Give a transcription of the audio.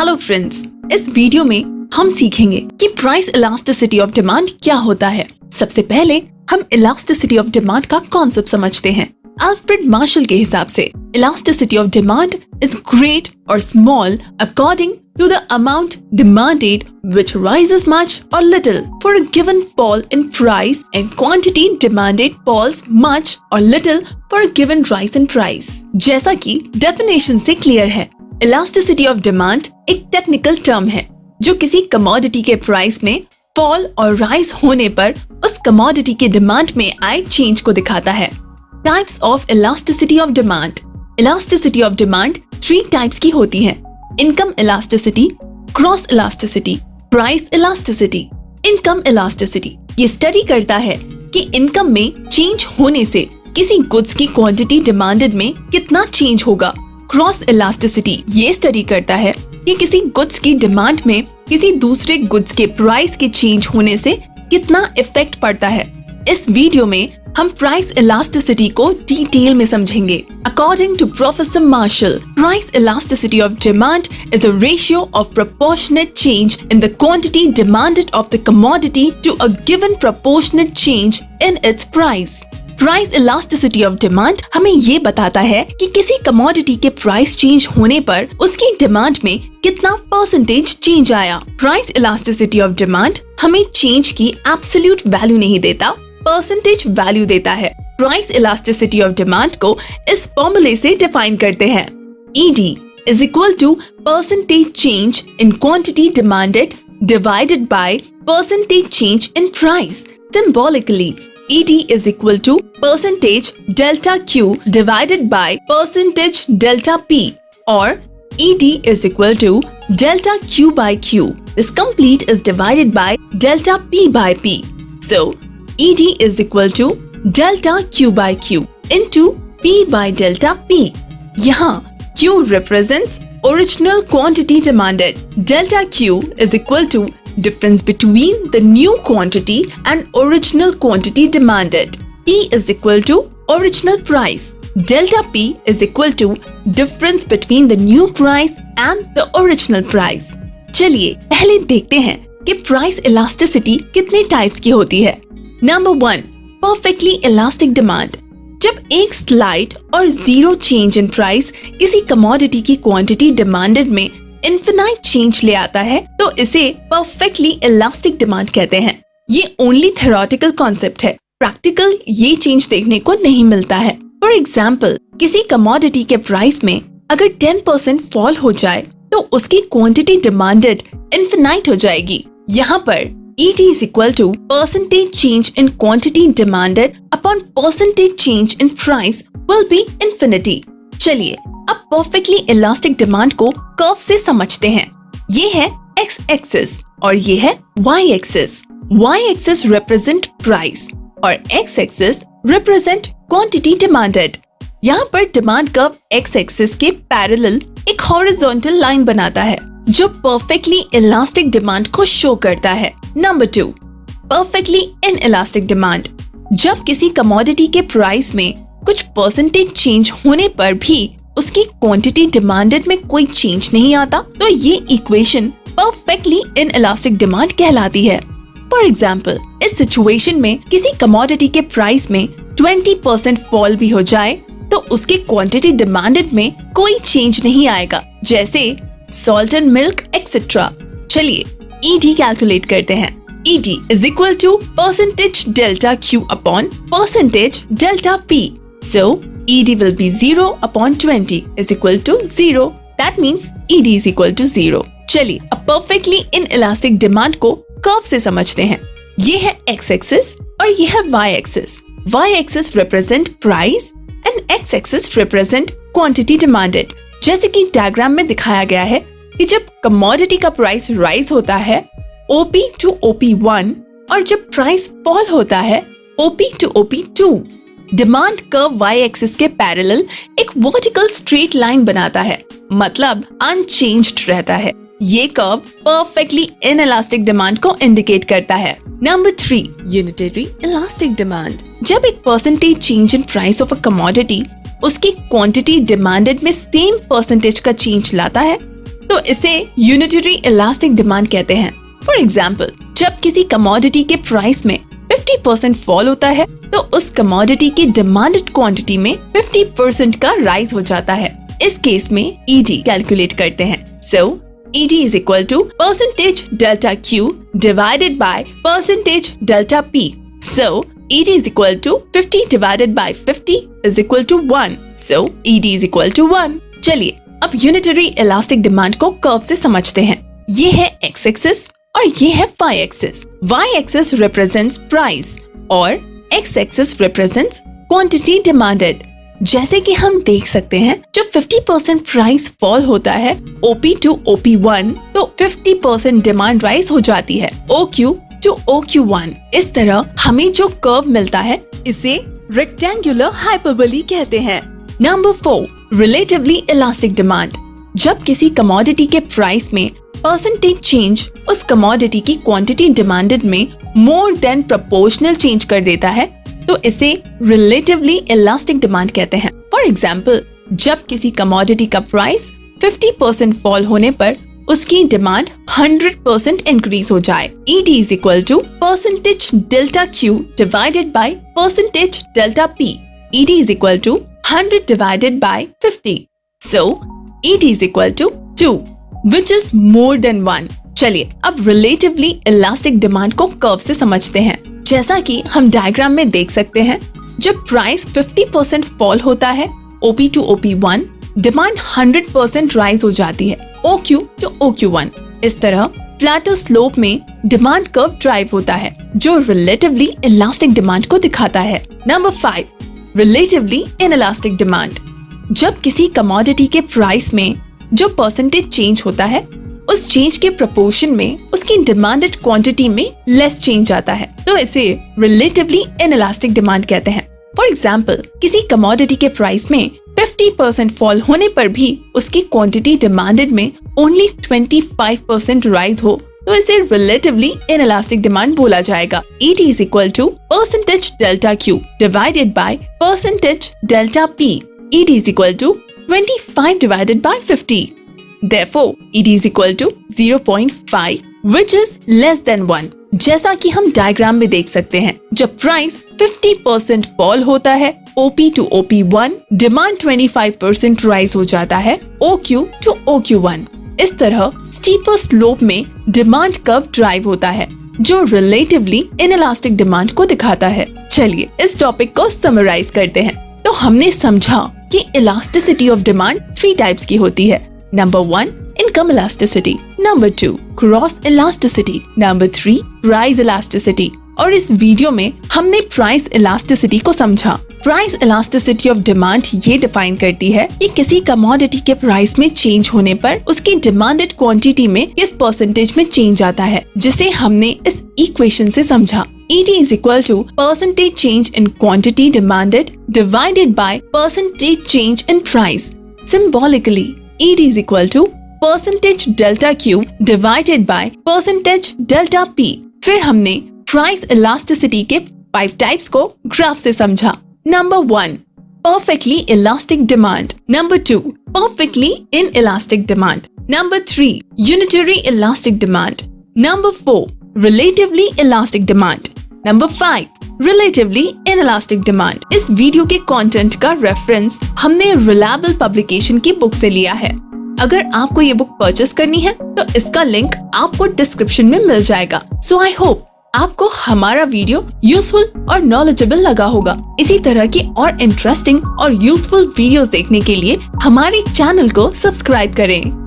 Hello friends, इस video में हम सीखेंगे कि प्राइस इलास्टिसिटी ऑफ डिमांड क्या होता है। सबसे पहले हम इलास्टिसिटी ऑफ डिमांड का कॉन्सेप्ट समझते हैं। अल्फ्रेड मार्शल के हिसाब से elasticity of demand is great और small according to the amount demanded, which rises much or little for a given fall in price, and quantity demanded falls much or little for a given rise in price. जैसा कि definition से clear है, elasticity of demand एक technical term है जो किसी commodity के price में fall और rise होने पर उस commodity के demand में आए change को दिखाता है। Types of elasticity of demand. Elasticity of demand 3 types की होती है: income elasticity, cross elasticity, price elasticity. Income elasticity ये स्टडी करता है कि इनकम में चेंज होने से किसी गुड्स की क्वांटिटी डिमांडेड में कितना चेंज होगा। क्रॉस इलास्टिसिटी ये स्टडी करता है कि किसी गुड्स की डिमांड में किसी दूसरे गुड्स के प्राइस के चेंज होने से कितना इफेक्ट पड़ता है। इस वीडियो में हम प्राइस इलास्टिसिटी को डिटेल में समझेंगे। According to Professor Marshall, price elasticity of demand is a ratio of proportionate change in the quantity demanded of the commodity to a given proportionate change in its price. Price elasticity of demand हमें ये बताता है कि किसी commodity के price change होने पर उसकी demand में कितना percentage change आया। Price elasticity of demand हमें change की absolute value नहीं देता, परसेंटेज वैल्यू देता है। प्राइस इलास्टिसिटी ऑफ डिमांड को इस फॉर्मूले से डिफाइन करते हैं। ED is equal to percentage change in quantity demanded divided by percentage change in price. Symbolically, ED is equal to percentage delta Q divided by percentage delta P, or ED is equal to delta Q by Q. This complete is divided by delta P by P. So ED is equal to delta Q by Q into P by delta P. यहाँ Q represents original quantity demanded. Delta Q is equal to difference between the new quantity and original quantity demanded. P is equal to original price. Delta P is equal to difference between the new price and the original price. चलिए पहले देखते हैं कि price elasticity कितने types की होती है। Number 1, perfectly elastic demand. जब एक स्लाइड और जीरो चेंज इन प्राइस किसी कमोडिटी की क्वांटिटी डिमांडेड में इनफिनाइट चेंज ले आता है तो इसे परफेक्टली इलास्टिक डिमांड कहते हैं। ये ओनली थ्योरेटिकल कॉन्सेप्ट है, प्रैक्टिकल ये चेंज देखने को नहीं मिलता है। फॉर एग्जाम्पल, किसी कमोडिटी के प्राइस में अगर 10% फॉल हो जाए तो उसकी क्वांटिटी डिमांडेड इनफिनाइट हो जाएगी। यहाँ पर ED is equal to percentage change in quantity demanded upon percentage change in price will be infinity. चलिए अब perfectly elastic demand को कर्व से समझते हैं। ये है X axis और ये है Y axis. Y axis represent price और X axis represent quantity demanded. यहाँ पर डिमांड कर्व X axis के पैरेलल एक हॉरिजॉन्टल लाइन बनाता है जो परफेक्टली इलास्टिक डिमांड को शो करता है। Number 2, perfectly inelastic demand. जब किसी कमोडिटी के प्राइस में कुछ परसेंटेज चेंज होने पर भी उसकी क्वांटिटी डिमांडेड में कोई चेंज नहीं आता तो ये इक्वेशन परफेक्टली इनइलास्टिक डिमांड कहलाती है। फॉर एग्जाम्पल, इस सिचुएशन में किसी कमोडिटी के प्राइस में 20% फॉल भी हो जाए तो उसकी क्वांटिटी डिमांडेड में कोई चेंज नहीं आएगा, जैसे सॉल्ट एंड मिल्क एक्सेट्रा। चलिए ED कैलकुलेट करते हैं। ED is equal to percentage delta Q upon percentage delta P. So ED will be 0 upon 20 is equal to 0. That means ED is equal to 0. चलिए अब perfectly inelastic demand को curve से समझते हैं। ये है X axis और ये है Y axis. Y axis represent price and X axis represent quantity demanded. जैसे कि डायग्राम में दिखाया गया है कि जब कमोडिटी का प्राइस राइज होता है OP to OP1 और जब प्राइस फॉल होता है OP to OP2, demand curve Y axis के पैरेलल एक वर्टिकल स्ट्रेट लाइन बनाता है, मतलब अनचेंज्ड रहता है। ये कर्व परफेक्टली इनइलास्टिक डिमांड को इंडिकेट करता है। Number 3, unitary elastic demand. जब एक percentage change in price of a commodity उसकी क्वांटिटी डिमांडेड में सेम परसेंटेज का चेंज लाता है तो इसे यूनिटरी इलास्टिक डिमांड कहते हैं। फॉर एग्जाम्पल, जब किसी कमोडिटी के प्राइस में 50% फॉल होता है तो उस कमोडिटी की डिमांडेड क्वांटिटी में 50% का राइज हो जाता है। इस केस में ED कैलकुलेट करते हैं। सो ED is equal to percentage delta Q divided by percentage delta P. So ED is equal to 50 divided by 50 is equal to 1. So ED is equal to 1. चलिए अब unitary elastic demand को curve से समझते हैं। ये है x axis और ये है y axis. y axis represents price और x axis represents quantity demanded. जैसे कि हम देख सकते हैं, जब 50% प्राइस फॉल होता है OP to OP1 तो 50% डिमांड राइज हो जाती है OQ to OQ1। इस तरह हमें जो कर्व मिलता है इसे रेक्टेंगुलर हाइपरबोली कहते हैं। Number 4, relatively elastic demand. जब किसी कमोडिटी के प्राइस में परसेंटेज चेंज उस कमोडिटी की क्वांटिटी डिमांडेड में मोर देन प्रोपोर्शनल चेंज कर देता है तो इसे रिलेटिवली इलास्टिक डिमांड कहते हैं। फॉर एग्जाम्पल, जब किसी कमोडिटी का प्राइस 50% फॉल होने पर उसकी डिमांड 100% इंक्रीज हो जाए। ED is equal to percentage delta Q divided by percentage delta P. ED is equal to 100 divided by 50. So ED is equal to 2, which is more than 1. चलिए अब relatively elastic demand को curve से समझते हैं। जैसा कि हम diagram में देख सकते हैं, जब प्राइस 50% फॉल होता है OP to OP1, demand 100% rise हो जाती है OQ to OQ1। इस तरह फ्लैटर स्लोप में डिमांड कर्व ड्राइव होता है जो रिलेटिवली इलास्टिक डिमांड को दिखाता है। Number 5, relatively inelastic demand. जब किसी कमोडिटी के प्राइस में जो परसेंटेज चेंज होता है उस चेंज के प्रोपोर्शन में उसकी डिमांडेड क्वांटिटी में लेस चेंज आता है तो इसे रिलेटिवली इनइलास्टिक डिमांड कहते हैं। फॉर एग्जाम्पल, किसी कमोडिटी के प्राइस में 50% फॉल होने पर भी उसकी क्वांटिटी डिमांडेड में ओनली 25% राइज हो तो इसे रिलेटिवली इनइलास्टिक डिमांड बोला जाएगा। ED is equal to percentage delta Q divided by percentage delta P. ED is equal to 25 divided by 50. Therefore, ED is equal to 0.5, which is less than 1. जैसा कि हम diagram में देख सकते हैं, जब प्राइस 50% फॉल होता है OP to OP1, demand 25% rise हो जाता है OQ to OQ1। इस तरह स्टीपर स्लोप में डिमांड कर्व ड्राइव होता है जो रिलेटिवली इनइलास्टिक डिमांड को दिखाता है। चलिए इस टॉपिक को समराइज करते हैं। तो हमने समझा कि इलास्टिसिटी ऑफ डिमांड 3 टाइप्स की होती है। Number 1, income elasticity. Number 2, cross elasticity. Number 3, price elasticity. और इस वीडियो में हमने प्राइस इलास्टिसिटी को समझा। प्राइस इलास्टिसिटी ऑफ डिमांड ये डिफाइन करती है कि किसी कमोडिटी के प्राइस में चेंज होने पर उसकी डिमांडेड क्वांटिटी में किस परसेंटेज में चेंज आता है, जिसे हमने इस इक्वेशन से समझा। ED is equal to percentage change in quantity demanded divided by percentage change in price. Symbolically, ED is equal to percentage delta Q divided by percentage delta P. फिर हमने प्राइस इलास्टिसिटी के 5 types को graph से समझा। Number 1, perfectly elastic demand. Number 2, perfectly inelastic demand. Number 3, unitary elastic demand. Number 4, relatively elastic demand. Number 5, relatively inelastic demand. इस video के content का reference हमने रिलायबल पब्लिकेशन की बुक से लिया है। अगर आपको ये बुक परचेस करनी है तो इसका लिंक आपको डिस्क्रिप्शन में मिल जाएगा। सो आई होप आपको हमारा वीडियो यूजफुल और नॉलेजेबल लगा होगा। इसी तरह की और इंटरेस्टिंग और यूजफुल वीडियोस देखने के लिए हमारे चैनल को सब्सक्राइब करें।